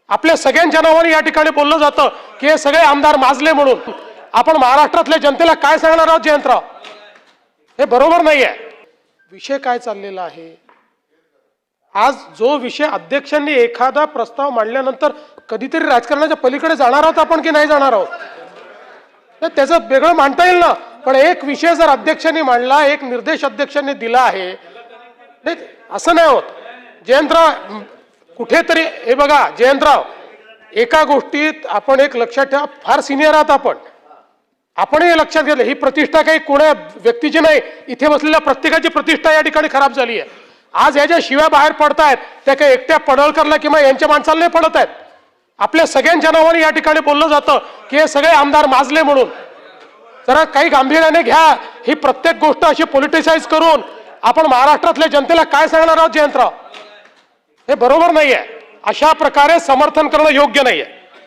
आपल्या सगळ्यांच्या नावाने या ठिकाणी बोललं जातं की हे सगळे आमदार माजले म्हणून। आपण महाराष्ट्रातल्या जनतेला काय सांगणार आहोत जयंतराव? हे बरोबर नाहीये। विषय काय चाललेला आहे आज? जो विषय अध्यक्षांनी एखादा प्रस्ताव मांडल्यानंतर कधीतरी राजकारणाच्या पलीकडे जाणार आहोत आपण की नाही जाणार आहोत? तर त्याचं वेगळं मांडता येईल ना, पण एक विषय जर अध्यक्षांनी मांडला, एक निर्देश अध्यक्षांनी दिला आहे, नाही असं नाही होत जयंतराव। कुठेतरी हे बघा जयंतराव, एका गोष्टीत आपण एक लक्षात ठेवा, फार सिनियर आहात आपण हे लक्षात घेतलं, ही प्रतिष्ठा काही कोणा व्यक्तीची नाही, इथे बसलेल्या प्रत्येकाची प्रतिष्ठा या ठिकाणी खराब झाली आहे। आज ह्या ज्या शिव्या बाहेर पडतायत त्या काही एकट्या पडळकरला किंवा यांच्या माणसाला नाही पडत आहेत। आपल्या सगळ्यांच्या नावाने या ठिकाणी बोललं जातं की हे सगळे आमदार माजले म्हणून। जरा काही गांभीर्याने घ्या। ही प्रत्येक गोष्ट अशी पॉलिटिसाइज करून आपण महाराष्ट्रातल्या जनतेला काय सांगणार आहोत जयंतराव? हे बरोबर नाहीये। अशा प्रकारे समर्थन करणं योग्य नाहीये।